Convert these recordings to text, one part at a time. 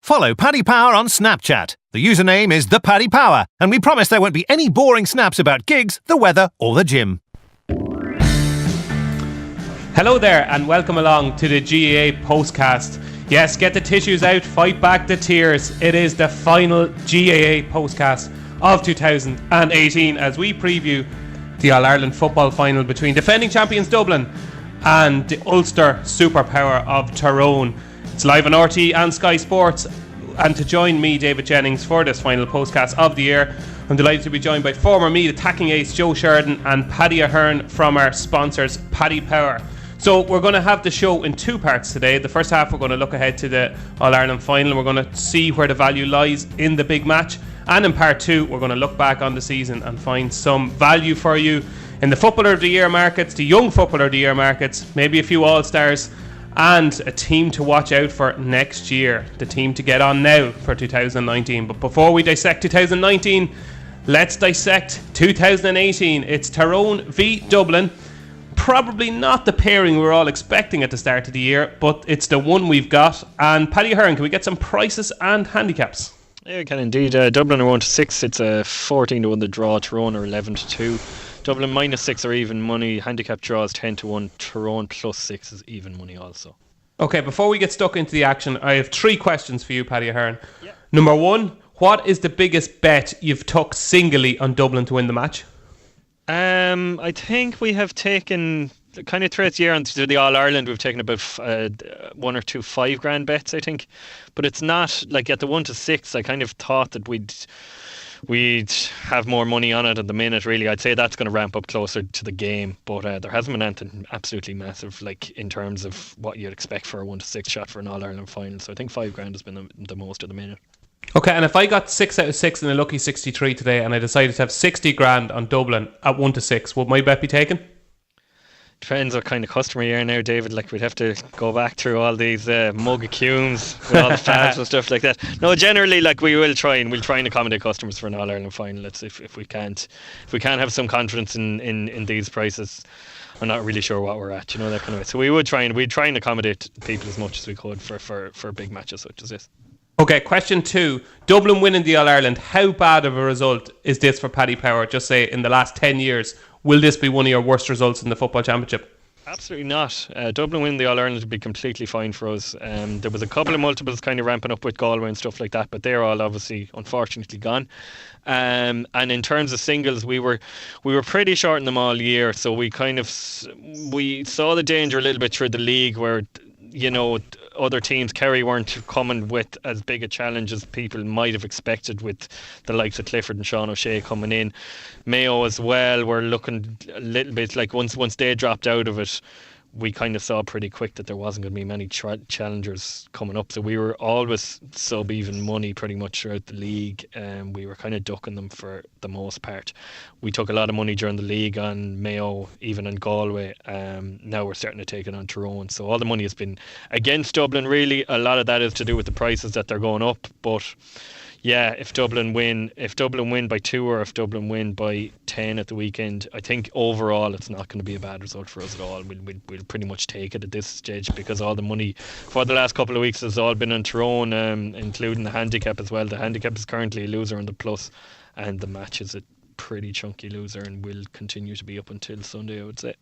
Follow Paddy Power on Snapchat. The username is @ThePaddyPower, and we promise there won't be any boring snaps about gigs, the weather, or the gym. Hello there, and welcome along to the GAA Postcast. Yes, get the tissues out, fight back the tears. It is the final GAA Postcast of 2018 as we preview the All-Ireland football final between defending champions Dublin and the Ulster superpower of Tyrone. It's live on RT and Sky Sports, and to join me, David Jennings, for this final postcast of the year, I'm delighted to be joined by former Meath attacking ace Joe Sheridan and Paddy Ahern from our sponsors Paddy Power. So we're going to have the show in two parts today. The first half we're going to look ahead to the All-Ireland final. We're going to see where the value lies in the big match, and in part two we're going to look back on the season and find some value for you in the Footballer of the Year markets, the Young Footballer of the Year markets, maybe a few All-Stars, and a team to watch out for next year, the team to get on now for 2019. But before we dissect 2019, let's dissect 2018. It's Tyrone v Dublin. Probably not the pairing we were all expecting at the start of the year, but it's the one we've got. And Paddy Ahern, can we get some prices and handicaps? Yeah, we can indeed. Dublin are 1-6. It's a 14-1 the draw. Tyrone are 11-2. Dublin -6 or even money. Handicap draws 10-1. Tyrone +6 is even money also. Okay, before we get stuck into the action, I have three questions for you, Paddy Ahern. Yeah. Number one, what is the biggest bet you've took singly on Dublin to win the match? I think we have taken kind of throughout the year into the All-Ireland, we've taken about one or two 5 grand bets, I think. But it's not like at the 1-6. I kind of thought that we'd have more money on it at the minute, really. I'd say that's going to ramp up closer to the game, but there hasn't been anything absolutely massive like in terms of what you'd expect for a 1-6 shot for an All-Ireland final. So I think 5 grand has been the most at the minute. Okay, and if I got 6 out of 6 in a lucky 63 today and I decided to have 60 grand on Dublin at 1-6, would my bet be taken? Depends what kind of customer you are now, David. Like, we'd have to go back through all these mug cumes with all the fads and stuff like that. No, generally, like, we'll try and accommodate customers for an All-Ireland final. If we can't have some confidence in these prices, I'm not really sure what we're at, that kind of way. So we'd try and accommodate people as much as we could for big matches such as this. Okay, question 2. Dublin winning the All-Ireland, how bad of a result is this for Paddy Power? Just say in the last 10 years, will this be one of your worst results in the Football Championship? Absolutely not. Dublin winning the All-Ireland would be completely fine for us. There was a couple of multiples kind of ramping up with Galway and stuff like that, but they're all obviously unfortunately gone. And in terms of singles, we were pretty short in them all year, so we saw the danger a little bit through the league where, other teams, Kerry, weren't coming with as big a challenge as people might have expected, with the likes of Clifford and Sean O'Shea coming in. Mayo as well were looking a little bit like once they dropped out of it, we kind of saw pretty quick that there wasn't going to be many challengers coming up. So we were always sub-even money pretty much throughout the league, and we were kind of ducking them for the most part. We took a lot of money during the league on Mayo, even on Galway. Now we're starting to take it on Tyrone. So all the money has been against Dublin, really. A lot of that is to do with the prices that they're going up. But yeah, if Dublin win by 2 or if Dublin win by 10 at the weekend, I think overall it's not going to be a bad result for us at all. We'll pretty much take it at this stage, because all the money for the last couple of weeks has all been on Tyrone, including the handicap as well. The handicap is currently a loser on the plus, and the match is a pretty chunky loser and will continue to be up until Sunday, I would say.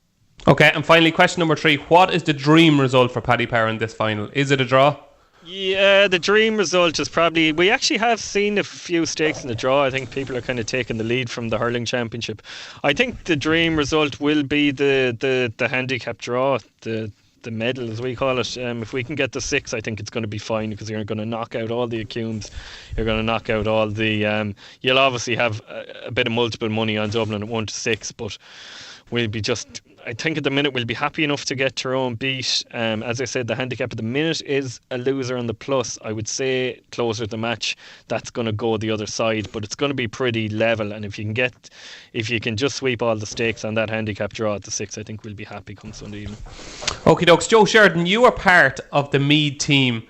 Okay, and finally, question number 3. What is the dream result for Paddy Power in this final? Is it a draw? Yeah, the dream result is probably... We actually have seen a few stakes in the draw. I think people are kind of taking the lead from the hurling championship. I think the dream result will be the handicap draw, the medal as we call it. If we can get the 6, I think it's going to be fine, because you're going to knock out all the accums. You're going to knock out all the... you'll obviously have a bit of multiple money on Dublin at 1-6, but we'll be just... I think at the minute we'll be happy enough to get Tyrone beat. As I said, the handicap at the minute is a loser on the plus. I would say closer to the match, that's going to go the other side, but it's going to be pretty level. And if you can just sweep all the stakes on that handicap draw at the 6, I think we'll be happy come Sunday evening. Okie dokes. Joe Sheridan, you were part of the Meath team,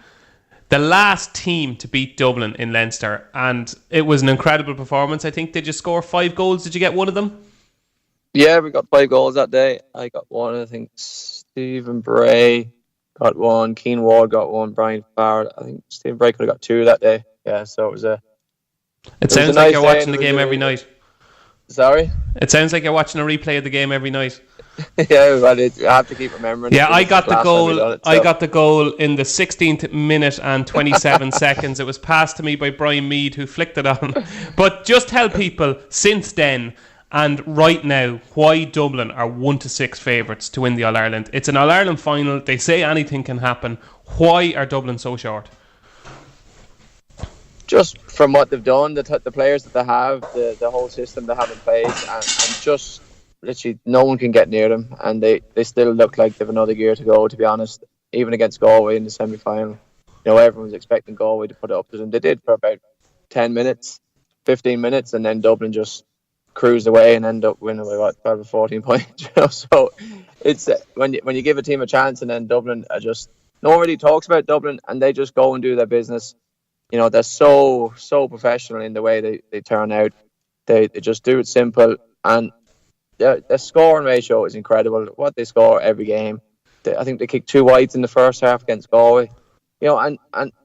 the last team to beat Dublin in Leinster, and it was an incredible performance. I think, did you score 5 goals? Did you get one of them? Yeah, we got 5 goals that day. I got one. I think Stephen Bray got one, Keane Ward got one, Brian Farrell. I think Stephen Bray could have got 2 that day. Yeah, so it was a. It sounds like you're watching the game every night. Sorry? It sounds like you're watching a replay of the game every night. Yeah, well, I have to keep remembering. Yeah, I got the goal. I got the goal in the 16th minute and 27 seconds. It was passed to me by Brian Mead, who flicked it on. But just tell people since then and right now why Dublin are 1-6 favourites to win the All Ireland. It's an All Ireland final. They say anything can happen. Why are Dublin so short? Just from what they've done, the players that they have, the whole system they have in place, and just literally no one can get near them, and they still look like they've another gear to go, to be honest. Even against Galway in the semi-final, everyone was expecting Galway to put it up to them. They did for about 10 minutes, 15 minutes, and then Dublin just cruised away and ended up winning by 12 or 14 points. So it's when you give a team a chance, and then Dublin are just, no one really talks about Dublin, and they just go and do their business. They're so professional in the way they turn out. They just do it simple, and their scoring ratio is incredible. What they score every game. I think they kicked 2 wides in the first half against Galway. And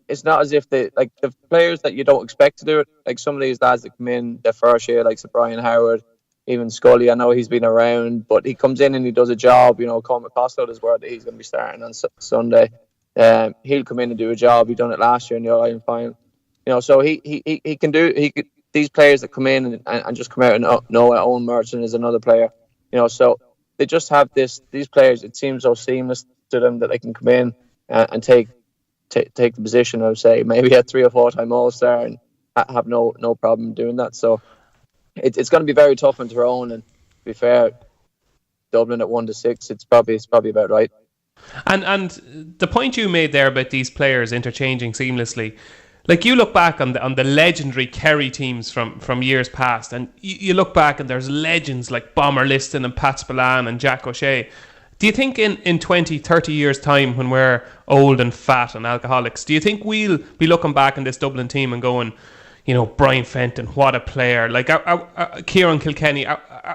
it's not as if they, like, the players that you don't expect to do it, like some of these lads that come in their first year, like Brian Howard, even Scully. I know he's been around, but he comes in and he does a job. Colm McCoskell is word that he's going to be starting on Sunday. He'll come in and do a job. He done it last year in the All Ireland final. So he can do. These players that come in and just come out and Noah Owen Merchant is another player. So they just have these players. It seems so seamless to them that they can come in and take the position of, say, maybe a 3 or 4 time All-Star and have no problem doing that. So it's going to be very tough on Tyrone. And to be fair, Dublin at 1-6, it's probably about right. And the point you made there about these players interchanging seamlessly, like you look back on the legendary Kerry teams from years past, and you look back and there's legends like Bomber Liston and Pat Spillane and Jack O'Shea. Do you think in 20, 30 years' time, when we're old and fat and alcoholics, do you think we'll be looking back on this Dublin team and going, Brian Fenton, what a player, like Kieran Kilkenny,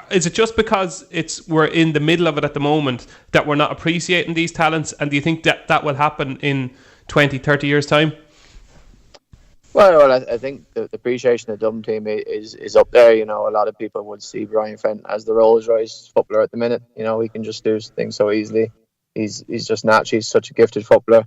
is it just because we're in the middle of it at the moment that we're not appreciating these talents? And do you think that will happen in 20, 30 years' time? Well, I think the appreciation of the Dublin team is up there. A lot of people would see Brian Fenton as the Rolls Royce footballer at the minute. He can just do things so easily. He's just naturally such a gifted footballer.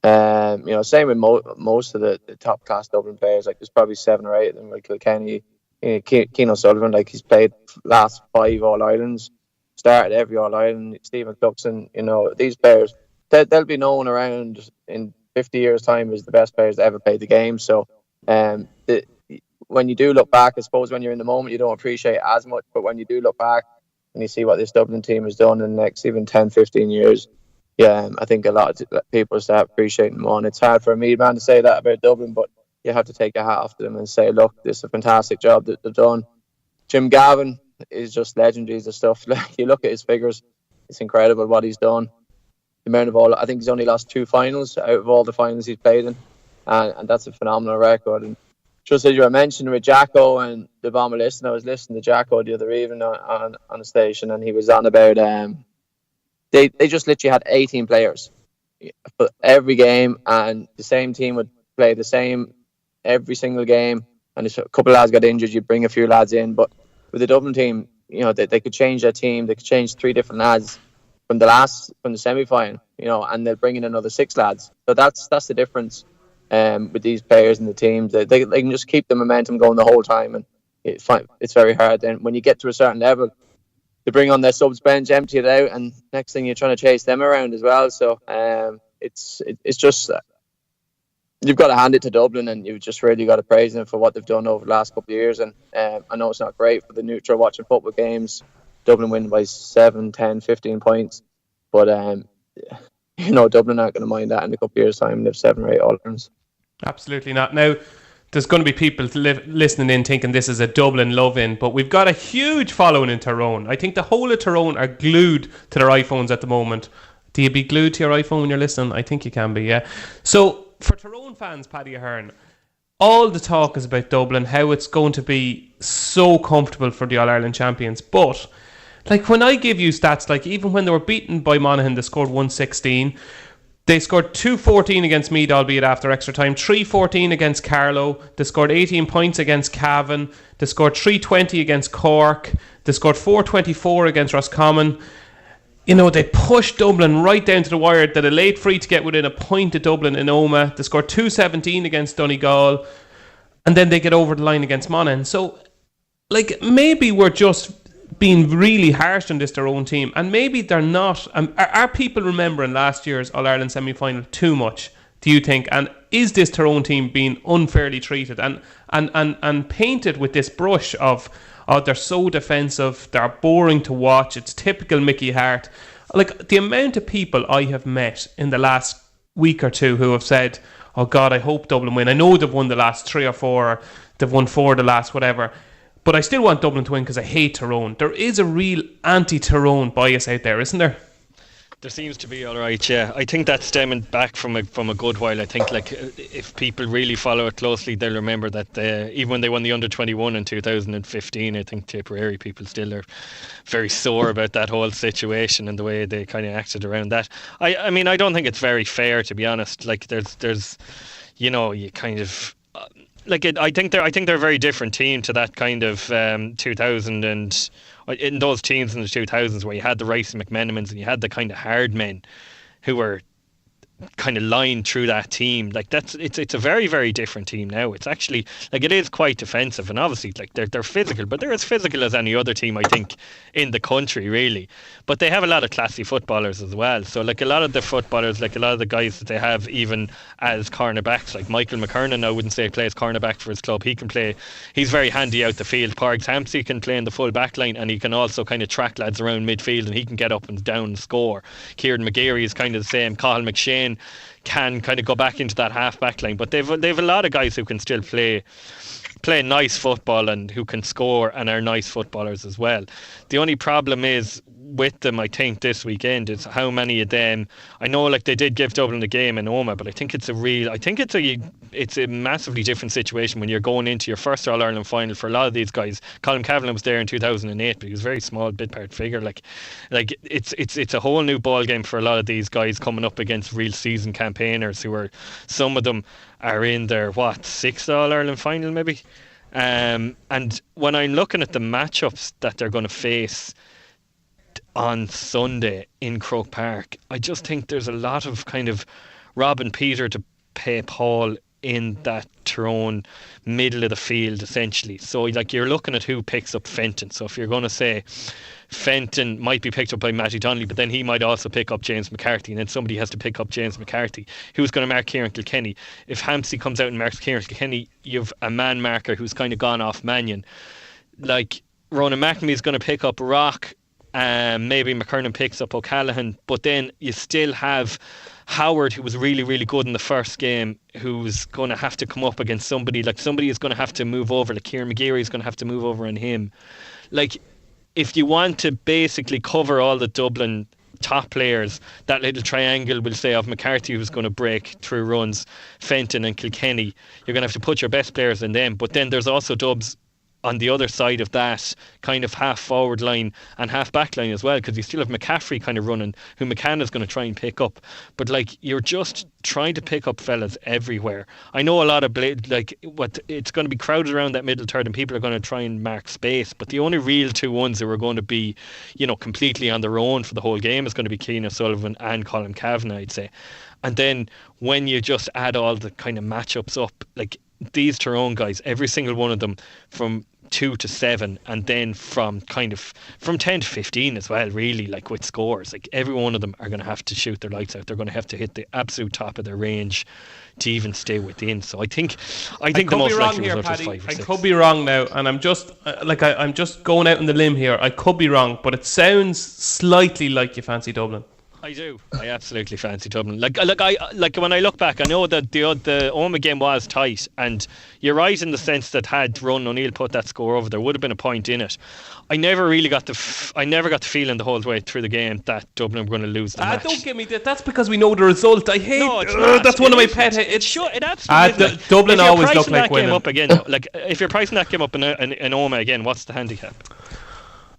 Same with most of the top class Dublin players. Like, there's probably 7 or 8 of them, like Kilkenny, Cian O'Sullivan. Like, he's played last 5 All Irelands, started every All Ireland. Stephen Cluxon. These players, they'll be known around in 50 years' time as the best players that ever played the game. So when you do look back, I suppose when you're in the moment, you don't appreciate it as much. But when you do look back and you see what this Dublin team has done in the next even 10, 15 years, I think a lot of people start appreciating them more. And it's hard for a Mead man to say that about Dublin, but you have to take a hat off to them and say, look, this is a fantastic job that they've done. Jim Gavin is just legendary. The stuff, like, you look at his figures, it's incredible what he's done. The amount of I think he's only lost 2 finals out of all the finals he's played in, and that's a phenomenal record. And just as you were mentioning with Jacko and the Bomber List, I was listening to Jacko the other evening on the station, and he was on about they just literally had 18 players for every game, and the same team would play the same every single game. And if a couple of lads got injured, you'd bring a few lads in. But with the Dublin team, they could change their team. They could change 3 different lads from the semi-final, and they'll bring in another 6 lads. So that's the difference with these players in the teams. They can just keep the momentum going the whole time, and it's very hard. Then when you get to a certain level, they bring on their subs bench, empty it out, and next thing you're trying to chase them around as well. So it's just you've got to hand it to Dublin, and you've just really got to praise them for what they've done over the last couple of years. And I know it's not great for the neutral watching football games. Dublin win by 7, 10, 15 points. But, Dublin aren't going to mind that in a couple of years' time. They have 7 or 8 All-Irelands. Absolutely not. Now, there's going to be people listening in thinking this is a Dublin love-in, but we've got a huge following in Tyrone. I think the whole of Tyrone are glued to their iPhones at the moment. Do you be glued to your iPhone when you're listening? I think you can be, yeah. So, for Tyrone fans, Paddy Ahern, all the talk is about Dublin, how it's going to be so comfortable for the All-Ireland champions, but like when I give you stats, like even when they were beaten by Monaghan, they scored 116. They scored 2-14 against Meath, albeit after extra time. 3-14 against Carlow. They scored 18 points against Cavan. They scored 3-20 against Cork. They scored 4-24 against Roscommon. You know, they pushed Dublin right down to the wire. They had a late free to get within a point of Dublin in Omagh. They scored 2-17 against Donegal. And then they get over the line against Monaghan. So, like, maybe we're just being really harsh on this, their own team. And maybe they're not. Are people remembering last year's All-Ireland semi-final too much, do you think? And is this their own team being unfairly treated and painted with this brush of, oh, they're so defensive, they're boring to watch, it's typical Mickey Hart? Like, the amount of people I have met in the last week or two who have said, oh God, I hope Dublin win. I know they've won the last 3 or 4, or they've won 4 the last whatever, but I still want Dublin to win because I hate Tyrone. There is a real anti-Tyrone bias out there, isn't there? There seems to be, all right, yeah. I think that's stemming back from a good while. I think, like, if people really follow it closely, they'll remember that even when they won the under-21 in 2015, I think Tipperary people still are very sore about that whole situation and the way they kind of acted around that. I mean, I don't think it's very fair, to be honest. Like, there's you know, you kind of... I think they're a very different team to that kind of 2000 and in those teams in the 2000s where you had the Rice and McMenamins and you had the kind of hard men who were kind of lined through that team. Like, it's a very, very different team now. It's actually, like, it is quite defensive, and obviously, like, they're physical, but they're as physical as any other team, I think, in the country, really. But they have a lot of classy footballers as well. So, like, a lot of the footballers, like a lot of the guys that they have even as cornerbacks, like Michael McKernan, I wouldn't say plays cornerback for his club. He can play, he's very handy out the field. Pargs Hampsey can play in the full back line, and he can also kind of track lads around midfield, and he can get up and down and score. Kieran McGeary is kind of the same. Cathal McShane can kind of go back into that half back line, but they've a lot of guys who can still play nice football and who can score and are nice footballers as well. The only problem is with them, I think, this weekend is how many of them. I know, like, they did give Dublin the game in Omagh, but I think it's a massively different situation when you're going into your first All-Ireland final for a lot of these guys. Colin Cavanagh was there in 2008, but he was a very small bit part figure. Like it's a whole new ball game for a lot of these guys coming up against real season campaigners who are, some of them are in their 6th All-Ireland final maybe. And when I'm looking at the matchups that they're going to face on Sunday in Croke Park, I just think there's a lot of kind of robbing Peter to pay Paul in that Tyrone middle of the field, essentially. So, like, you're looking at who picks up Fenton. So if you're going to say Fenton might be picked up by Matty Donnelly, but then he might also pick up James McCarthy, and then somebody has to pick up James McCarthy. Who's going to mark Kieran Kilkenny? If Hampsey comes out and marks Kieran Kilkenny, you've a man marker who's kind of gone off Mannion. Like, Ronan McNamee's going to pick up Rock. Maybe McKernan picks up O'Callaghan, but then you still have Howard, who was really, really good in the first game, who's going to have to come up against somebody. Like, somebody is going to have to move over. Like, Kieran McGeary is going to have to move over on him. Like, if you want to basically cover all the Dublin top players, that little triangle, will say, of McCarthy, who's going to break through runs, Fenton and Kilkenny, you're going to have to put your best players in them. But then there's also Dubs on the other side of that kind of half forward line and half back line as well, because you still have McCaffrey kind of running, who McCann is going to try and pick up. But, like, you're just trying to pick up fellas everywhere. I know a lot of it's going to be crowded around that middle third, and people are going to try and mark space, but the only real two ones who are going to be, you know, completely on their own for the whole game is going to be Cian O'Sullivan and Colin Cavanagh, I'd say. And then when you just add all the kind of matchups up, like, these Tyrone guys, every single one of them, from 2 to 7, and then from 10 to 15 as well, really, like, with scores, like, every one of them are going to have to shoot their lights out. They're going to have to hit the absolute top of their range to even stay within. So I think the most likely result is 5 or 6. I could be wrong now, and I'm just I'm just going out on the limb here. I could be wrong, but it sounds slightly like you fancy Dublin. I do. I absolutely fancy Dublin. Like when I look back, I know that the Omagh game was tight, and you're right in the sense that had Ron O'Neill put that score over, there would have been a point in it. I never got the feeling the whole way through the game that Dublin were going to lose the match. Don't get me that. That's because we know the result. I hate. No, it's not. That's one of my pet. It absolutely is. Dublin always look like winning. Up again, like, if you're pricing that game up in Omagh again, what's the handicap?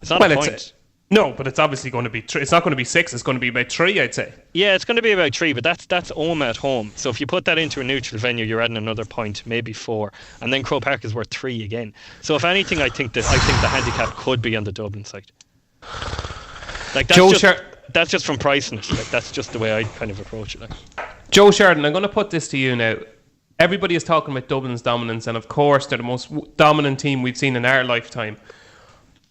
It's not a point. No, but it's obviously going to be it's not going to be 6. It's going to be about 3, I'd say. Yeah, it's going to be about 3, but that's Oma at home. So if you put that into a neutral venue, you're adding another point, maybe 4, and then Croke Park is worth 3 again. So if anything, I think the handicap could be on the Dublin side. Like that's just from pricing it. Like that's just the way I kind of approach it. Like. Joe Sheridan, I'm going to put this to you now. Everybody is talking about Dublin's dominance, and of course they're the most dominant team we've seen in our lifetime.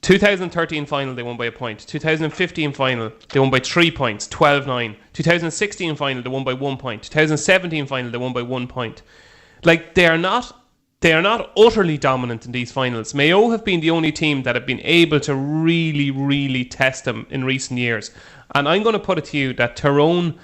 2013 final, they won by a point. 2015 final, they won by 3 points, 12-9. 2016 final, they won by 1 point. 2017 final, they won by 1 point. Like, they are not utterly dominant in these finals. Mayo have been the only team that have been able to really, really test them in recent years. And I'm going to put it to you that Tyrone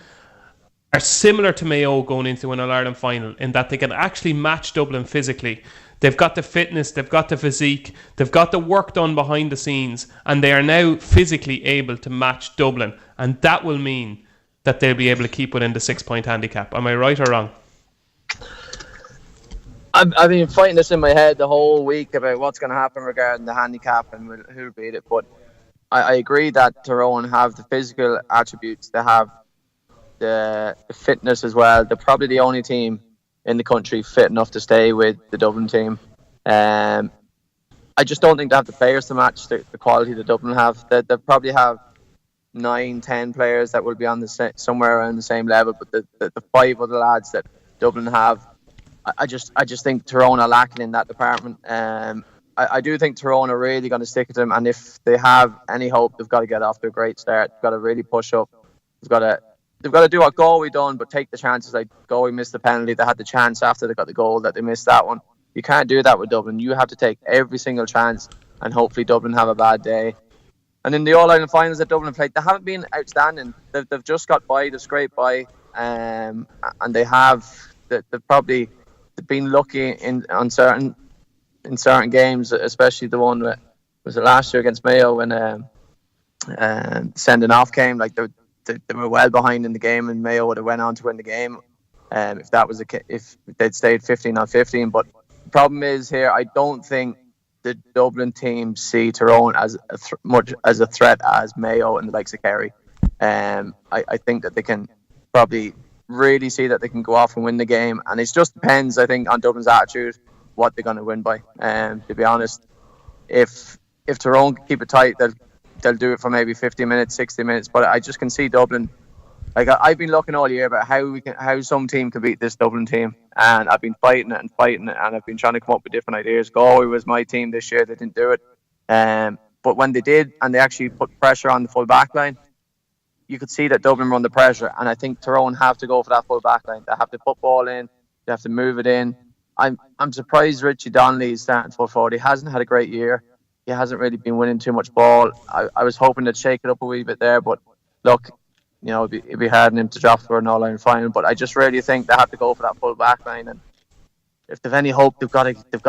are similar to Mayo going into an All-Ireland final in that they can actually match Dublin physically. They've got the fitness, they've got the physique, they've got the work done behind the scenes, and they are now physically able to match Dublin. And that will mean that they'll be able to keep within the 6-point handicap. Am I right or wrong? I've been fighting this in my head the whole week about what's going to happen regarding the handicap and who'll beat it. But I agree that Tyrone have the physical attributes. They have the fitness as well. They're probably the only team in the country fit enough to stay with the Dublin team. I just don't think they have the players to match the quality that Dublin have. They probably have 9-10 players that will be on somewhere around the same level, but the 5 other lads that Dublin have, I just think Tyrone are lacking in that department. I do think Tyrone are really going to stick to them, and if they have any hope, they've got to get off to a great start. They've got to really push up. They've got to do what Galway done, but take the chances. Like Galway missed the penalty. They had the chance after they got the goal that they missed that one. You can't do that with Dublin. You have to take every single chance, and hopefully Dublin have a bad day. And in the All-Ireland finals that Dublin played, they haven't been outstanding. They've just got by. They've scraped by, and they've probably been lucky in certain games, especially the one that was it last year against Mayo when sending off came. Like they were well behind in the game, and Mayo would have went on to win the game if that was if they'd stayed 15-15. But the problem is here, I don't think the Dublin team see Tyrone as much as a threat as Mayo and the likes of Kerry. I think that they can probably really see that they can go off and win the game, and it just depends, I think, on Dublin's attitude what they're going to win by. To be honest, if Tyrone can keep it tight, they'll do it for maybe 50 minutes, 60 minutes. But I just can see Dublin. Like I've been looking all year about how some team can beat this Dublin team, and I've been fighting it, and I've been trying to come up with different ideas. Galway was my team this year; they didn't do it. But when they did, and they actually put pressure on the full back line, you could see that Dublin run the pressure, and I think Tyrone have to go for that full back line. They have to put ball in, they have to move it in. I'm surprised Richie Donnelly is starting full forward. He hasn't had a great year. He hasn't really been winning too much ball. I was hoping to shake it up a wee bit there, but look, you know, it'd be hard on him to drop for an All-Ireland final. But I just really think they have to go for that full back line, and if they've any hope, they've got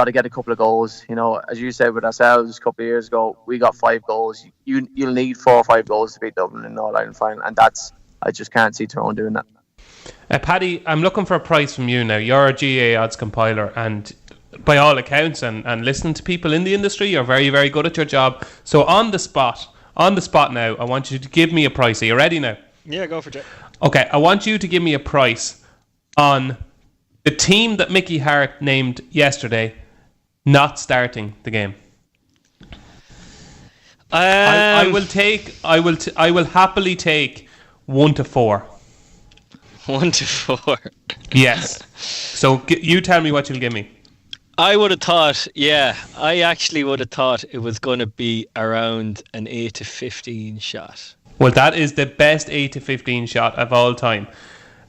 to get a couple of goals. You know, as you said with ourselves a couple of years ago, we got 5 goals. You'll need 4 or 5 goals to beat Dublin in an All-Ireland final, and I just can't see Tyrone doing that. Paddy, I'm looking for a price from you now. You're a GAA odds compiler, and by all accounts, and listening to people in the industry, you're very, very good at your job. So on the spot now, I want you to give me a price. Are you ready now? Yeah, go for it. Okay, I want you to give me a price on the team that Mickey Hart named yesterday not starting the game. I will happily take 1 to 4. 1 to 4. Yes. So you tell me what you'll give me. I actually would have thought it was going to be around an 8 to 15 shot. Well, that is the best 8 to 15 shot of all time.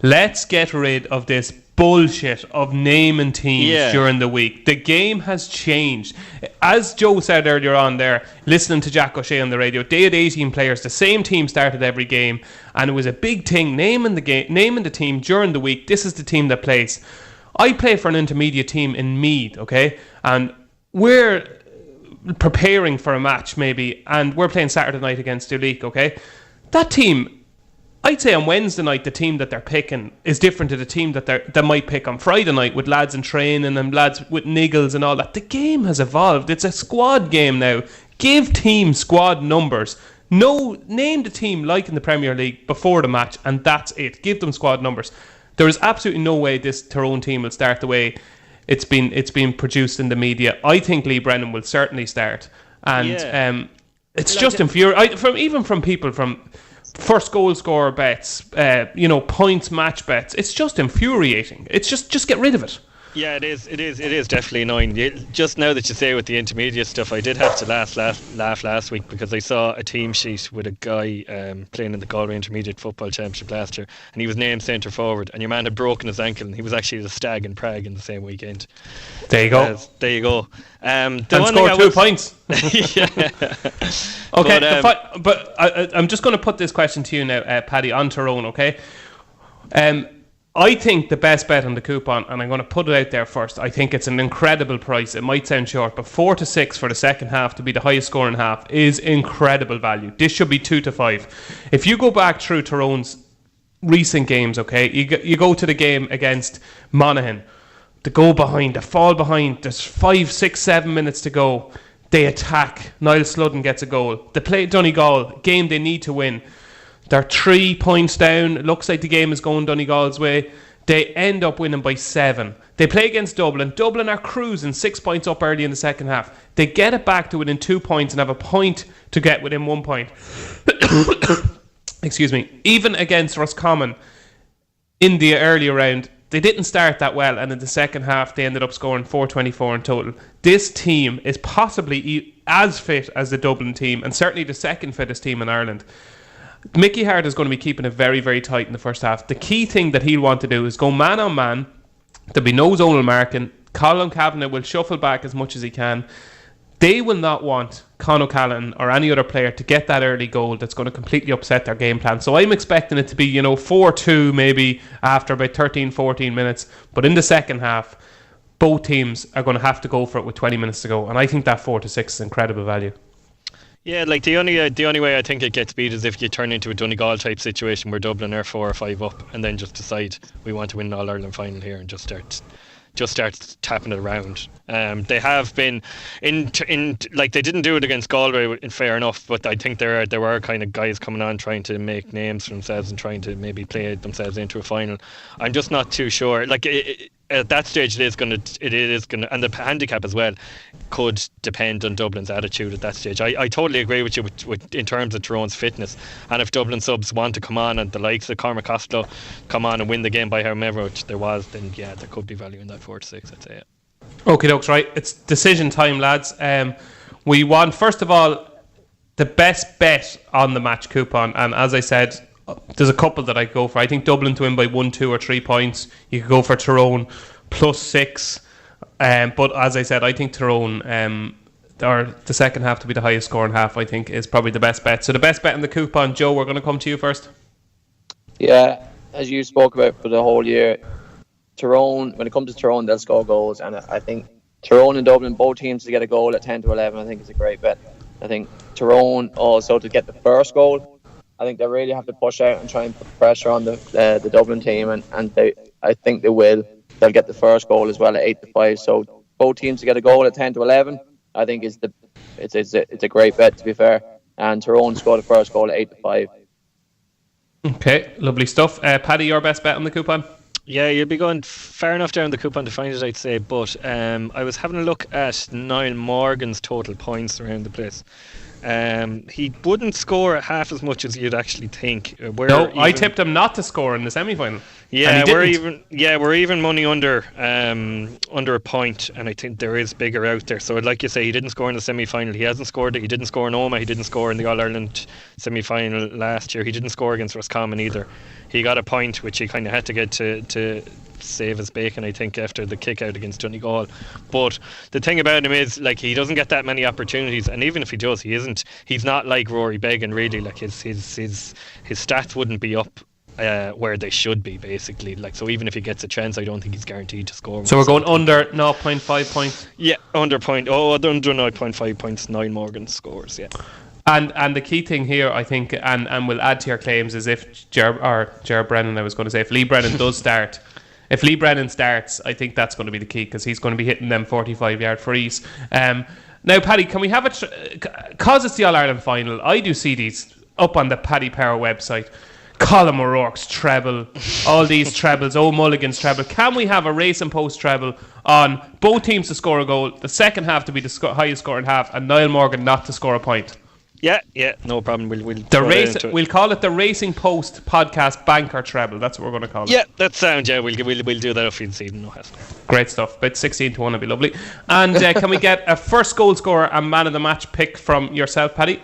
Let's get rid of this bullshit of naming teams during the week. The game has changed. As Joe said earlier on there, listening to Jack O'Shea on the radio, they had 18 players. The same team started every game, and it was a big thing naming the team during the week. This is the team that plays. I play for an intermediate team in Meath, okay? And we're preparing for a match maybe, and we're playing Saturday night against Duleek, okay? That team, I'd say on Wednesday night, the team that they're picking is different to the team that they might pick on Friday night with lads in training and lads with niggles and all that. The game has evolved. It's a squad game now. Give teams squad numbers. Name the team like in the Premier League before the match, and that's it. Give them squad numbers. There is absolutely no way this Tyrone team will start the way it's been produced in the media. I think Lee Brennan will certainly start, and it's like just infuriating. Even from people from first goal scorer bets, points match bets. It's just infuriating. It's just get rid of it. Yeah, it is definitely annoying. Just now that you say with the intermediate stuff, I did have to laugh last week because I saw a team sheet with a guy playing in the Galway Intermediate Football Championship last year, and he was named centre forward, and your man had broken his ankle, and he was actually the Stag in Prague in the same weekend. There you go. And scored 2 points. Yeah. Okay, but I'm just going to put this question to you now, Paddy, on Tyrone, okay? I think the best bet on the coupon, and I'm going to put it out there first, I think it's an incredible price. It might sound short, but 4-6 for the second half to be the highest scoring half is incredible value. This should be 2-5. If you go back through Tyrone's recent games, okay, you go to the game against Monaghan, they go behind, they fall behind, there's 5, 6, 7 minutes to go, they attack, Niall Sludden gets a goal, they play Donegal, game they need to win. They're 3 points down. It looks like the game is going Donegal's way. They end up winning by 7. They play against Dublin. Dublin are cruising 6 points up early in the second half. They get it back to within 2 points and have a point to get within 1 point. Excuse me. Even against Roscommon in the earlier round, they didn't start that well, and in the second half they ended up scoring 424 in total. This team is possibly as fit as the Dublin team, and certainly the second fittest team in Ireland. Mickey Hart is going to be keeping it very, very tight in the first half. The key thing that he'll want to do is go man on man. There'll be no zonal marking. Colin Kavanagh will shuffle back as much as he can. They will not want Con O'Callaghan or any other player to get that early goal that's going to completely upset their game plan. So I'm expecting it to be, 4-2 maybe after about 13, 14 minutes. But in the second half, both teams are going to have to go for it with 20 minutes to go. And I think that 4-6 is incredible value. Yeah, like the only way I think it gets beat is if you turn into a Donegal type situation where Dublin are 4 or 5 up and then just decide we want to win an All Ireland final here and just start tapping it around. They have been in like they didn't do it against Galway, in fair enough, but I think there were kind of guys coming on trying to make names for themselves and trying to maybe play themselves into a final. I'm just not too sure. Like at that stage, it is going to, and the handicap as well could depend on Dublin's attitude at that stage. I totally agree with you with in terms of Tyrone's fitness, and if Dublin subs want to come on and the likes of Cormac Costello come on and win the game by however much there was, then yeah, there could be value in that 4-6, I'd say. Yeah. Okay, dokes, right. It's decision time, lads. We want, first of all, the best bet on the match coupon, and as I said, there's a couple that I go for. I think Dublin to win by 1, 2 or 3 points. You could go for Tyrone +6. But as I said, I think Tyrone, or the second half to be the highest scoring half, I think is probably the best bet. So the best bet in the coupon, Joe, we're going to come to you first. Yeah, as you spoke about for the whole year, Tyrone, when it comes to Tyrone, they'll score goals. And I think Tyrone and Dublin, both teams to get a goal at 10-11, I think is a great bet. I think Tyrone also to get the first goal, I think they really have to push out and try and put pressure on the Dublin team, and I think they will. They'll get the first goal as well at 8-5. So both teams to get a goal at 10-11, I think it's a great bet, to be fair. And Tyrone score the first goal at 8-5. Okay, lovely stuff. Paddy, your best bet on the coupon? Yeah, you'll be going far enough down the coupon to find it, I'd say. But I was having a look at Niall Morgan's total points around the place. He wouldn't score half as much as you'd actually think. I tipped him not to score in the semi-final. Yeah, we're even money under a point, and I think there is bigger out there. So like you say, he didn't score in the semi-final. He hasn't scored. He didn't score in Oma. He didn't score in the All Ireland semi-final last year. He didn't score against Roscommon either. He got a point which he kind of had to get to save his bacon, I think, after the kick out against Donegal. But the thing about him is, like, he doesn't get that many opportunities, and even if he does, he's not like Rory Beggan, really. Like his stats wouldn't be up where they should be, basically. Like, so even if he gets a chance, I don't think he's guaranteed to score. So we're going under 0.5 points. Yeah, under 0.5 points. Niall Morgan scores. Yeah. And the key thing here, I think, and we'll add to your claims, is if Ger Brennan, I was going to say, if Lee Brennan does start. If Lee Brennan starts, I think that's going to be the key, because he's going to be hitting them 45-yard frees. Now, Paddy, can we have it? Because it's the All-Ireland final, I do see these up on the Paddy Power website. Colin O'Rourke's treble, all these trebles, O'Mulligan's treble. Can we have a race and post treble on both teams to score a goal, the second half to be the highest scoring half, and Niall Morgan not to score a point? Yeah, no problem. We'll call it the Racing Post Podcast Banker Treble. That's what we're going to call it. Yeah, that sounds. Yeah, we'll do that off this evening. No hassle. Great stuff. About 16-1 would be lovely. And can we get a first goal scorer and man of the match pick from yourself, Paddy?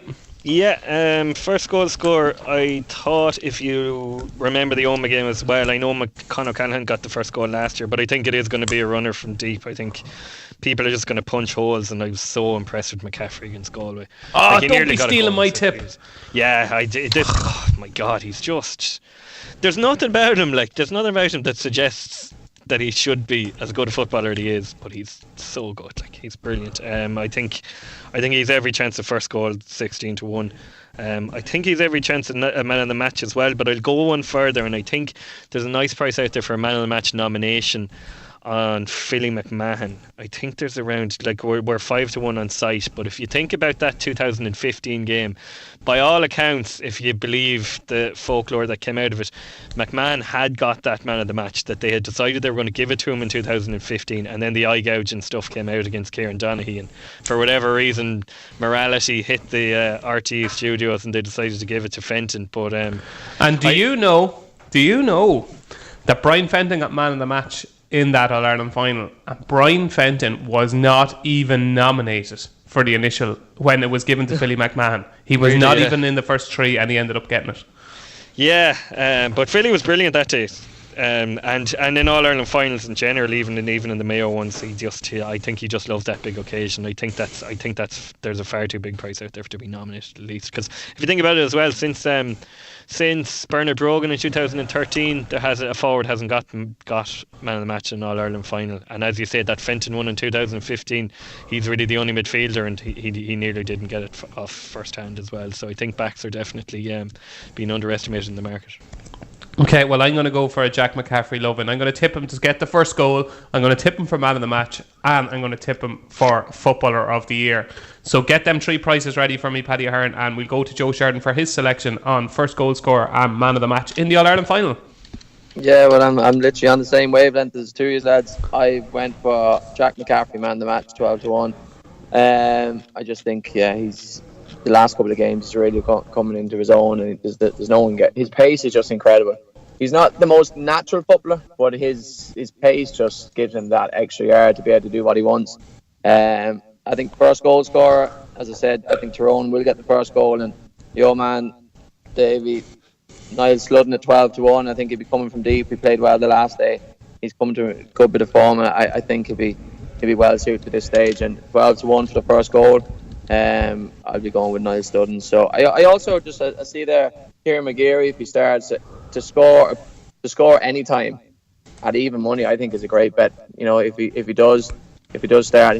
Yeah, first goal scorer, I thought, if you remember the Oma game as well, I know Conor Callaghan got the first goal last year, but I think it is going to be a runner from deep. I think people are just going to punch holes, and I was so impressed with McCaffrey against Galway. Oh, don't be stealing my tip. Yeah, I did. Oh my God, he's just... There's nothing about him that suggests that he should be as good a footballer as he is, but he's so good. Like, he's brilliant. I think he's every chance of first goal, 16-1. I think he's every chance of a man of the match as well, but I'll go one further, and I think there's a nice price out there for a man of the match nomination on Philly McMahon. I think there's around, like, we're 5-1 on site, but if you think about that 2015 game, by all accounts, if you believe the folklore that came out of it, McMahon had got that man of the match, that they had decided they were going to give it to him in 2015, and then the eye gouge and stuff came out against Kieran Donaghy, and for whatever reason morality hit the RTE studios and they decided to give it to Fenton. But and do you know that Brian Fenton got man of the match in that All-Ireland final, and Brian Fenton was not even nominated for the initial when it was given to Philly McMahon. He was not even in the first three, and he ended up getting it. Yeah, but Philly was brilliant that day, and in All-Ireland finals in general, even in the Mayo ones, I think he just loves that big occasion. I think that's there's a far too big price out there to be nominated, at least, because if you think about it as well, since Bernard Brogan in 2013, a forward hasn't got man of the match in All-Ireland final, and as you said, that Fenton won in 2015, he's really the only midfielder, and he nearly didn't get it off first hand as well. So I think backs are definitely being underestimated in the market. Okay, well, I'm going to go for a Jack McCaffrey loving. I'm going to tip him to get the first goal. I'm going to tip him for man of the match, and I'm going to tip him for footballer of the year. So get them three prices ready for me, Paddy Ahern, and we'll go to Joe Sheridan for his selection on first goal scorer and man of the match in the All-Ireland final. Yeah, well, I'm literally on the same wavelength as two of you lads. I went for Jack McCaffrey, man of the match, 12-1. I just think, he's... The last couple of games, he's really coming into his own, and there's no one his pace is just incredible. He's not the most natural footballer, but his pace just gives him that extra yard to be able to do what he wants. I think first goal scorer, as I said, I think Tyrone will get the first goal, and the old man, Davy, Niall Sludden at 12-1. I think he'll be coming from deep. He played well the last day. He's coming to a good bit of form, and I think he'll be well suited to this stage. And 12-1 for the first goal. I'll be going with Niall Studden. So I also just I see there Kieran McGeary, if he starts to score any time at even money, I think is a great bet. You know, if he does start,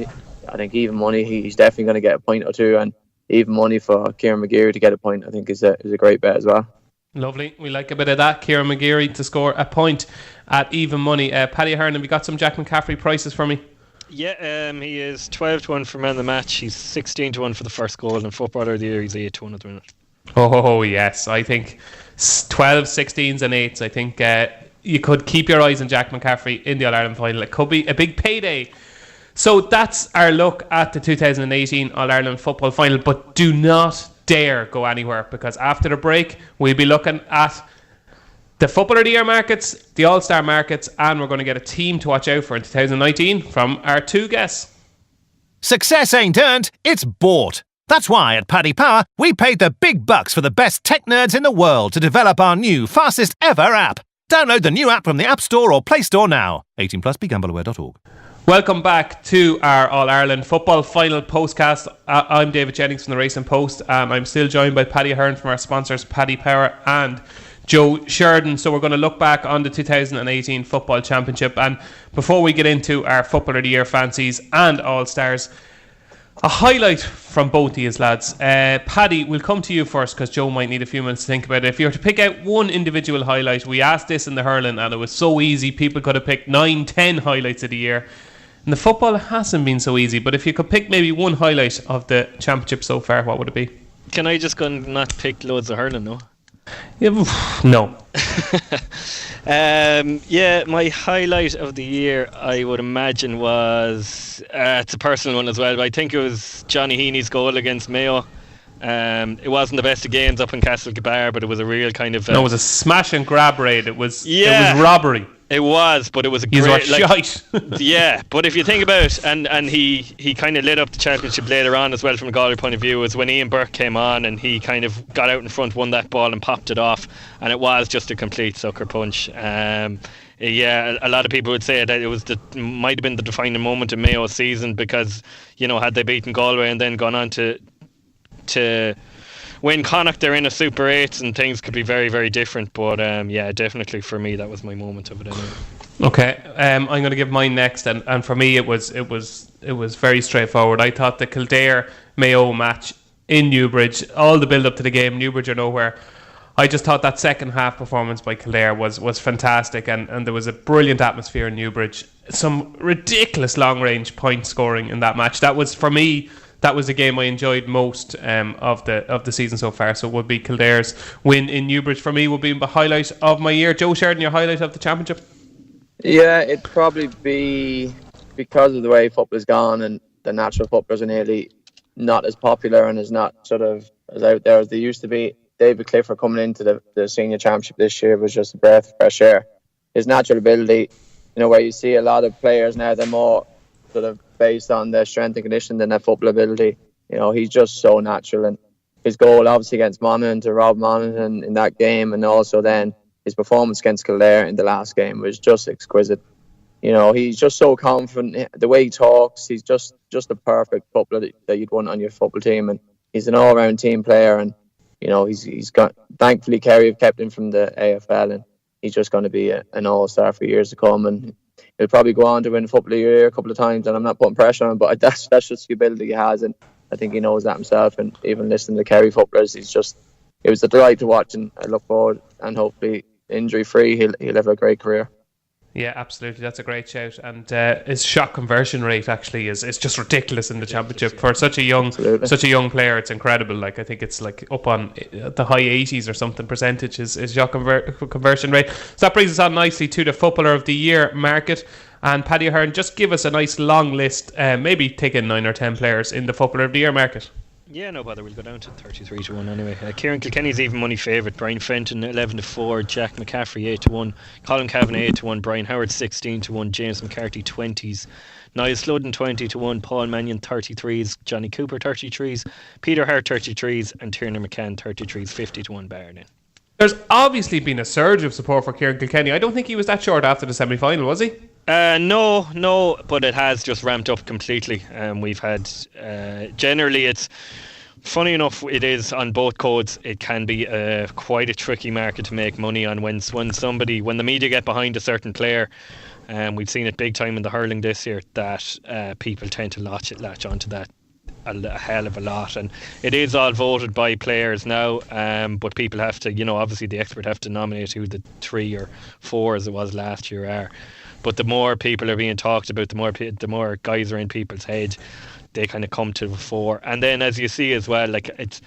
I think even money he's definitely going to get a point or two, and even money for Kieran McGeary to get a point, I think is a great bet as well. Lovely, we like a bit of that. Kieran McGeary to score a point at even money. Paddy Ahern, have you got some Jack McCaffrey prices for me? Yeah, he is 12-1 for man of the match. He's 16-1 for the first goal, and footballer of the year he's 8-1 at the minute. Oh yes, I think 12, 16s and 8s. I think you could keep your eyes on Jack McCaffrey in the All-Ireland final. It could be a big payday. So that's our look at the 2018 All-Ireland football final, but do not dare go anywhere, because after the break we'll be looking at the Footballer of the Year markets, the All-Star markets, and we're going to get a team to watch out for in 2019 from our two guests. Success ain't earned, it's bought. That's why at Paddy Power, we paid the big bucks for the best tech nerds in the world to develop our new, fastest ever app. Download the new app from the App Store or Play Store now. 18+, begambleaware.org. Welcome back to our All-Ireland football final postcast. I'm David Jennings from the Racing Post, and I'm still joined by Paddy Ahern from our sponsors, Paddy Power and Joe Sheridan. So we're going to look back on the 2018 Football Championship, and before we get into our Footballer of the Year fancies and All-Stars, a highlight from both of these lads. Paddy, we'll come to you first because Joe might need a few minutes to think about it. If you were to pick out one individual highlight, we asked this in the hurling and it was so easy, people could have picked 9-10 highlights of the year. And the football hasn't been so easy, but if you could pick maybe one highlight of the championship so far, what would it be? Can I just go and not pick loads of hurling, no? Yeah, no. My highlight of the year, I would imagine, was it's a personal one as well, but I think it was Johnny Heaney's goal against Mayo. It wasn't the best of games up in Castlegabar, but it was a real kind of... no, it was a smash and grab raid. It was robbery. It was, but it was a great... shite. Yeah, but if you think about it, and he kind of lit up the championship later on as well from a Galway point of view, was when Ian Burke came on and he kind of got out in front, won that ball and popped it off, and it was just a complete sucker punch. A lot of people would say that it might have been the defining moment in Mayo's season, because, you know, had they beaten Galway and then gone on to win Connacht, they're in a Super 8s and things could be very, very different. But definitely for me that was my moment of it anyway. Okay, I'm going to give mine next, and for me it was very straightforward. I thought the Kildare Mayo match in Newbridge, all the build up to the game, Newbridge or nowhere, I just thought that second half performance by Kildare was fantastic, and there was a brilliant atmosphere in Newbridge. Some ridiculous long range point scoring in that match. That was, for me, that was the game I enjoyed most of the season so far. So it would be Kildare's win in Newbridge for me, would be the highlight of my year. Joe Sheridan, your highlight of the championship? Yeah, it'd probably be because of the way football's gone, and the natural footballers are nearly not as popular and is not sort of as out there as they used to be. David Clifford coming into the senior championship this year was just a breath of fresh air. His natural ability, you know, where you see a lot of players now, they're more sort of based on their strength and conditioning than their football ability. You know, he's just so natural, and his goal obviously against Monaghan to rob Monaghan in that game, and also then his performance against Kildare in the last game was just exquisite. You know, he's just so confident. The way he talks, he's just a perfect footballer that you'd want on your football team, and he's an all-round team player. And you know, he's got, thankfully Kerry have kept him from the AFL, and he's just going to be an all-star for years to come, and he'll probably go on to win Football of the Year a couple of times. And I'm not putting pressure on him, but that's just the ability he has, and I think he knows that himself. And even listening to Kerry footballers, it was a delight to watch, and I look forward, and hopefully injury free, he'll have a great career. Yeah, absolutely. That's a great shout. And his shot conversion rate actually is just ridiculous in the championship for such a young player. It's incredible. Like, I think it's like up on the high 80s or something percentage is shot conversion rate. So that brings us on nicely to the Footballer of the Year market. And Paddy Ahern, just give us a nice long list, maybe take in 9 or 10 players in the Footballer of the Year market. Yeah, no bother. We'll go down to 33-1 anyway. Kieran Kilkenny's even money favourite. Brian Fenton 11-4. Jack McCaffrey 8-1. Colin Kavanagh 8-1. Brian Howard 16-1. James McCarthy 20s. Niall Sludden 20-1. Paul Mannion 33s. Johnny Cooper 33s. Peter Hart 33s. And Tiernan McCann 33s. 50-1 Barron. There's obviously been a surge of support for Kieran Kilkenny. I don't think he was that short after the semi-final, was he? No, but it has just ramped up completely. We've had generally, it's funny enough, it is on both codes. It can be quite a tricky market to make money on when the media get behind a certain player. We've seen it big time in the hurling this year that people tend to latch onto that a hell of a lot, and it is all voted by players now, but people have to, obviously the expert have to nominate who the 3 or 4 as it was last year are. But the more people are being talked about, the more guys are in people's head, they kind of come to the fore. And then, as you see as well, like, it's,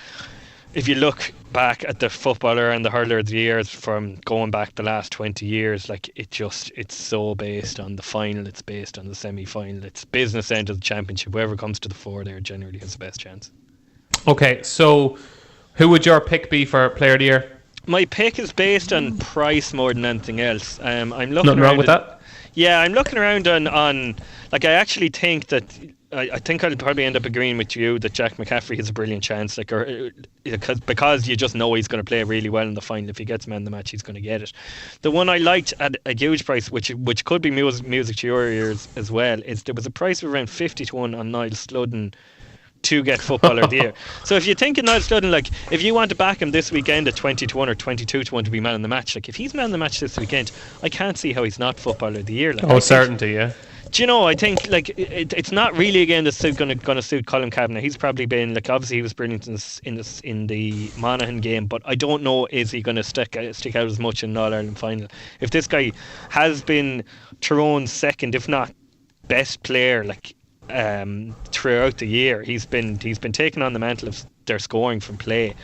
if you look back at the footballer and the hurler of the years from going back the last 20 years, like, it's so based on the final, it's based on the semi-final, it's business end of the championship. Whoever comes to the fore there generally has the best chance. Okay, so who would your pick be for Player of the Year? My pick is based on price more than anything else. I'm looking Nothing wrong with that? Yeah, I'm looking around on like, I actually think that I think I'll probably end up agreeing with you that Jack McCaffrey has a brilliant chance, like, because you just know he's going to play really well in the final. If he gets man of the match, he's going to get it. The one I liked at a huge price, which could be music to your ears as well, is there was a price of around 50-1 on Niall Sludden to get Footballer of the Year. So if you think of Niall Sludden, like, if you want to back him this weekend at 20-1 or 22-1 to be man of the match, like, if he's man of the match this weekend, I can't see how he's not Footballer of the Year. Like, certainty, yeah. Do you know, I think, like, it's not really again going to suit Colin Kavanagh. He's probably been, like, obviously he was brilliant in the Monaghan game, but I don't know, is he going to stick out as much in All Ireland final? If this guy has been Tyrone's second, if not best player throughout the year. He's been taking on the mantle of their scoring from play.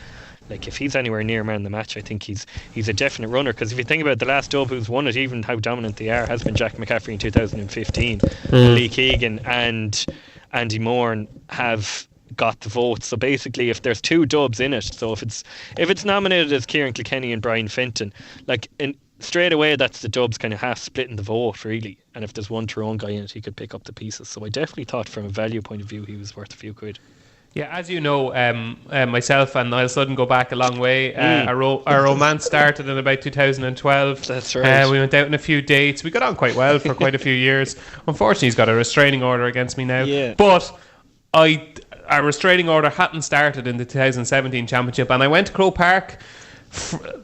Like, if he's anywhere near man of the match, I think he's a definite runner. Because if you think about the last dub who's won it, even how dominant they are, has been Jack McCaffrey in 2015. Lee Keegan and Andy Moore have got the vote. So basically, if there's 2 dubs in it, so if it's nominated as Kieran Kilkenny and Brian Fenton, straight away that's the dubs kind of half splitting the vote, really. And if there's one Tyrone guy in it, he could pick up the pieces. So I definitely thought from a value point of view he was worth a few quid. Yeah, as you know, myself and Niall Sudden go back a long way. Our romance started in about 2012. That's right. We went out on a few dates. We got on quite well for quite a few years. Unfortunately, he's got a restraining order against me now. Yeah. But our restraining order hadn't started in the 2017 championship, and I went to Croke Park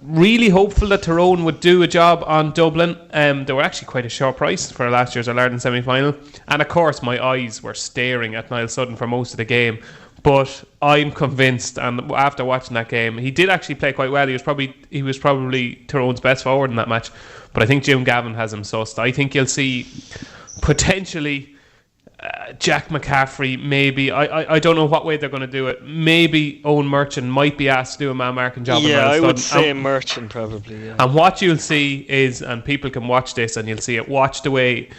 really hopeful that Tyrone would do a job on Dublin. They were actually quite a short price for last year's All-Ireland semi-final, and of course my eyes were staring at Niall Sudden for most of the game. But I'm convinced, and after watching that game, he did actually play quite well. He was probably Tyrone's best forward in that match. But I think Jim Gavin has him sussed. I think you'll see potentially Jack McCaffrey, maybe. I don't know what way they're going to do it. Maybe Owen Merchant might be asked to do a man-marking job. Yeah, I would say Merchant probably. Yeah. And what you'll see is, and people can watch this and you'll see it, watch the way,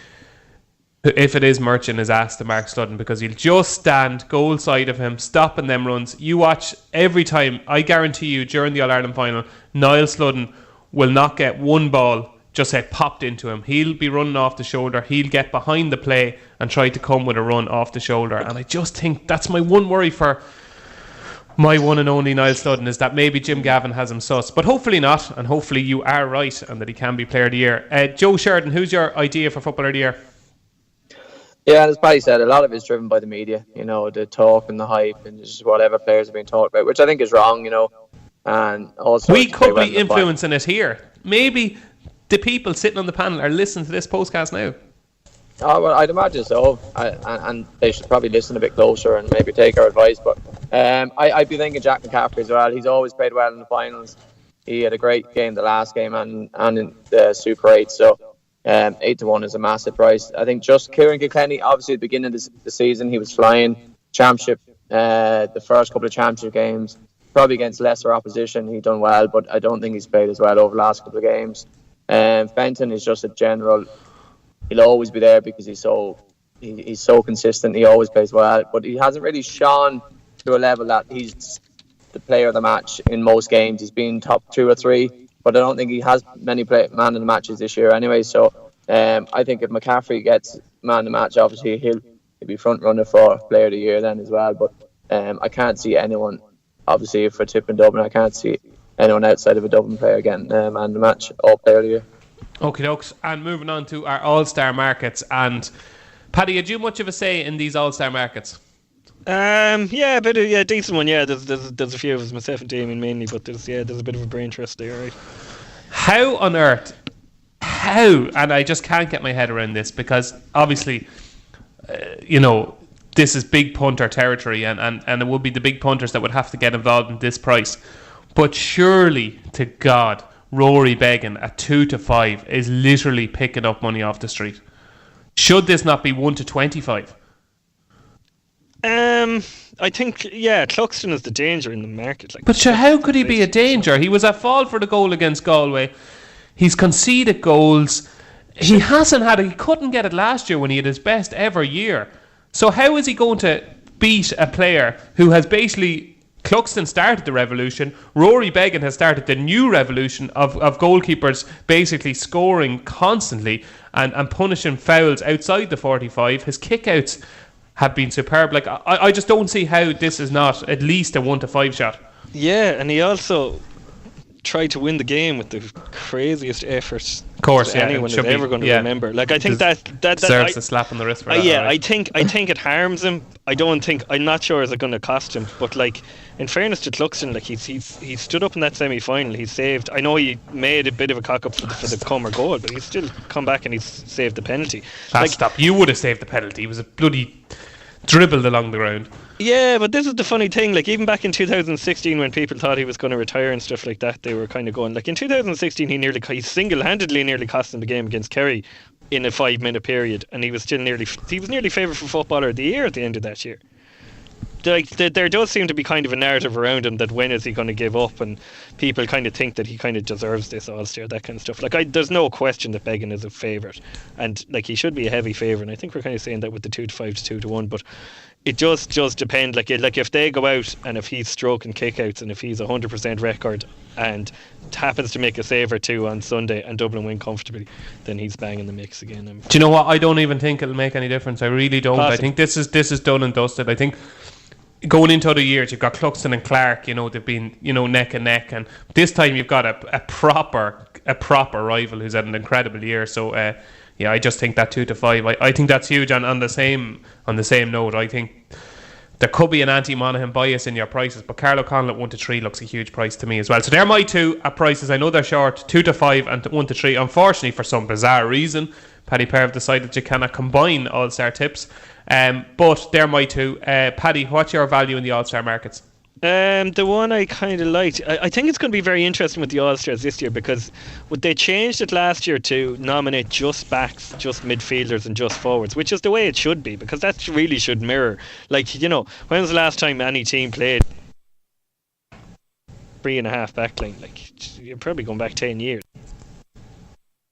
if it is Merchant, is asked to mark Sludden, because he'll just stand goal side of him, stopping them runs. You watch every time, I guarantee you, during the All-Ireland final, Niall Sludden will not get one ball just say popped into him. He'll be running off the shoulder. He'll get behind the play and try to come with a run off the shoulder. And I just think that's my one worry for my one and only Niall Sludden, is that maybe Jim Gavin has him sus. But hopefully not, and hopefully you are right and that he can be Player of the Year. Joe Sheridan, who's your idea for Footballer of the Year? Yeah, as Paddy said, a lot of it's driven by the media, you know, the talk and the hype and just whatever players are being talked about, which I think is wrong, you know. And also, we could be influencing it here. Maybe the people sitting on the panel are listening to this podcast now. Oh, well, I'd imagine so. And they should probably listen a bit closer and maybe take our advice. But I'd be thinking Jack McCaffrey as well. He's always played well in the finals. He had a great game the last game and in the Super 8. So 8-1 is a massive price. I think just Kieran Kilkenny, obviously at the beginning of the season, he was flying. Championship, the first couple of championship games, probably against lesser opposition, he done well. But I don't think he's played as well over the last couple of games. Fenton is just a general. He'll always be there because he's so consistent. He always plays well, but he hasn't really shone to a level that he's the player of the match in most games. He's been top 2 or 3, but I don't think he has many man of the matches this year anyway. So I think if McCaffrey gets man of the match, obviously he'll be front runner for Player of the Year then as well. But I can't see anyone, obviously for tipping Dublin, I can't see anyone outside of a Dublin player getting man of the match or Player of the Year. Okay, dokes. And moving on to our All-Star markets. And Paddy, had you much of a say in these All-Star markets? Yeah, a bit of decent one. Yeah, there's a few of us, myself and Damien mainly, but there's a bit of a brain trust there, right? How on earth? How? And I just can't get my head around this, because obviously, this is big punter territory, and it would be the big punters that would have to get involved in this price. But surely, to God, Rory Beggan at 2 to 5 is literally picking up money off the street. Should this not be 1 to 25? I think, Cluxton is the danger in the market. But sure, how could he be a danger? He was at fault for the goal against Galway. He's conceded goals. He couldn't get it last year when he had his best ever year. So how is he going to beat a player who has basically... Cluxton started the revolution. Rory Beggan has started the new revolution of goalkeepers basically scoring constantly and punishing fouls outside the 45. His kickouts have been superb. Like I just don't see how this is not at least a 1 to 5 shot. Yeah, and he also tried to win the game with the craziest efforts. Of course, anyone is ever going to remember. Like I think that deserves a slap on the wrist for that. Yeah, right? I think it harms him. I'm not sure is it going to cost him. But like, in fairness to Cluxton, like he stood up in that semi-final. He saved. I know he made a bit of a cock up for the Comer goal, but he's still come back and he's saved the penalty. Stop! You would have saved the penalty. He was a bloody dribbled along the ground. Yeah, but this is the funny thing. Like, even back in 2016, when people thought he was going to retire and stuff like that, they were kind of going, like, in 2016 he single-handedly nearly cost them the game against Kerry in a 5-minute period, and he was nearly favoured for Footballer of the Year at the end of that year. Like there does seem to be kind of a narrative around him that when is he going to give up, and people kind of think that he kind of deserves this All-Star, that kind of stuff. Like there's no question that Beggan is a favourite, and like he should be a heavy favourite. And I think we're kind of saying that with the 2-5 to 2-1, but it just depends. Like if they go out and if he's stroking kickouts and if he's 100% record and happens to make a save or two on Sunday and Dublin win comfortably, then he's banging the mix again. Do you know what? I don't even think it'll make any difference. I really don't. Possibly. I think this is done and dusted. I think going into other years, you've got Cluxton and Clark. They've been neck and neck, and this time you've got a proper rival who's had an incredible year. So I just think that 2-5. I think that's huge. And on the same note, I think there could be an anti-Monaghan bias in your prices, but Carl O'Connell at 1-3 looks a huge price to me as well. So they're my two at prices. I know they're short, 2-5 and 1-3. Unfortunately, for some bizarre reason, Paddy Power have decided you cannot combine All-Star tips. But they're my two. Paddy, what's your value in the All-Star markets? The one I kind of liked, I think it's going to be very interesting with the All-Stars this year, because they changed it last year to nominate just backs, just midfielders and just forwards, which is the way it should be, because that really should mirror, like, when was the last time any team played 3.5 backline? Like, you're probably going back 10 years.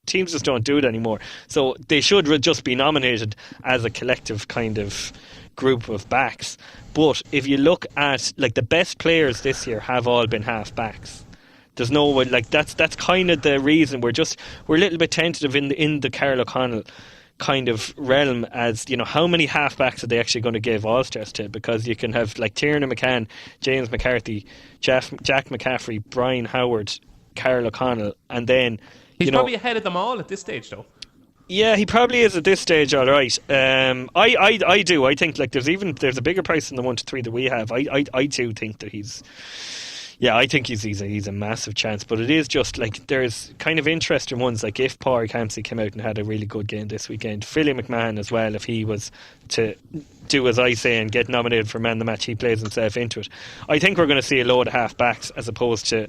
Teams just don't do it anymore, so they should just be nominated as a collective kind of group of backs. But if you look at like the best players this year have all been half backs. There's no way, like that's kind of the reason we're a little bit tentative in the Carl O'Connell kind of realm, as how many half backs are they actually going to give All-Stars to, because you can have like Tiernan McCann, James McCarthy, Jack McCaffrey, Brian Howard, Carl O'Connell, and then he's probably ahead of them all at this stage though. Yeah, he probably is at this stage, all right. I do. I think like there's a bigger price than the 1-3 that we have. I do think that he's a massive chance. But it is just like there's kind of interesting ones. Like if Pádraig Campsey came out and had a really good game this weekend, Philly McMahon as well, if he was to do as I say and get nominated for man of the match, he plays himself into it. I think we're going to see a load of half backs as opposed to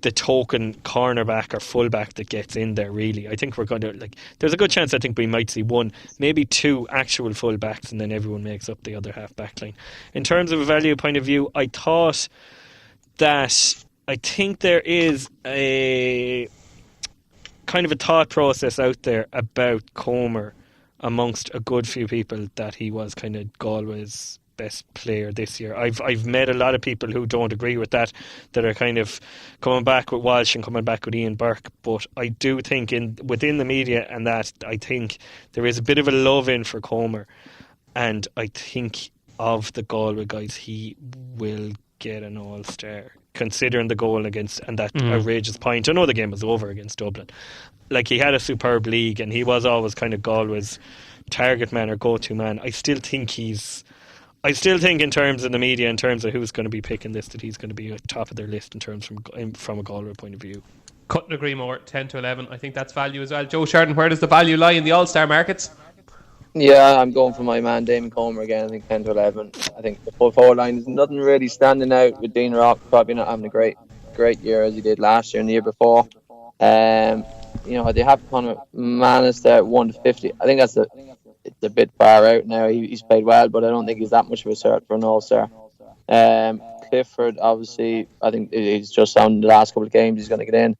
the token cornerback or fullback that gets in there. Really, I think we're going to there's a good chance I think we might see one, maybe two actual fullbacks, and then everyone makes up the other half back line. In terms of a value point of view, I think there is a kind of a thought process out there about Comer amongst a good few people that he was kind of Galway's best player this year. I've met a lot of people who don't agree with that are kind of coming back with Walsh and coming back with Ian Burke, but I do think within the media and that, I think there is a bit of a love in for Comer, and I think of the Galway guys he will get an All-Star, considering the goal against and that outrageous point. I know the game was over against Dublin. Like, he had a superb league and he was always kind of Galway's target man or go-to man. I still think in terms of the media, in terms of who's going to be picking this, that he's going to be at top of their list in terms from a Galway point of view. Couldn't agree more. 10-11. I think that's value as well. Joe Sheridan, where does the value lie in the All-Star markets? Yeah, I'm going for my man Damon Comer again. I think 10-11. I think the full forward line is nothing really standing out, with Dean Rock probably not having a great year as he did last year and the year before. They have Conor Manus there at 1-50. I think it's a bit far out now. He's played well, but I don't think he's that much of a cert for an All-Star. Clifford, obviously, I think he's just on the last couple of games. He's going to get in.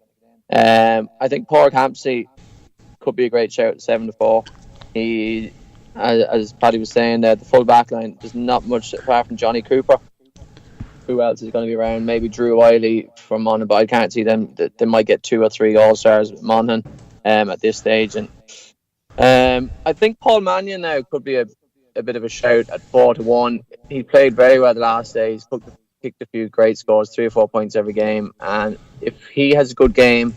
I think Pádraig Campsey could be a great shout at 7-4. He, as Paddy was saying, the full back line, there's not much apart from Johnny Cooper. Who else is going to be around? Maybe Drew Wiley from Monaghan, but I can't see them. They might get 2 or 3 All-Stars with Monaghan at this stage. And I think Paul Mannion now could be a bit of a shout at 4-1. He played very well the last day. He's kicked a few great scores, 3 or 4 points every game. And if he has a good game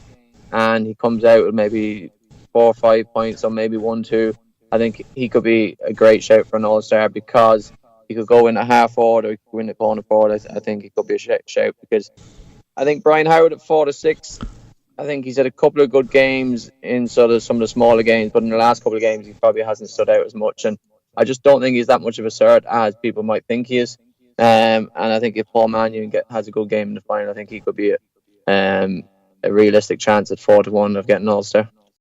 and he comes out with maybe 4 or 5 points or maybe 1-2, I think he could be a great shout for an All-Star, because he could go in a half forward or he could win a corner forward. I think he could be a shout, because I think Brian Howard at 4-6, I think he's had a couple of good games in sort of some of the smaller games, but in the last couple of games he probably hasn't stood out as much, and I just don't think he's that much of a cert as people might think he is. And I think if Paul Mannion has a good game in the final, I think he could be a realistic chance at 4-1 of getting an All-Star.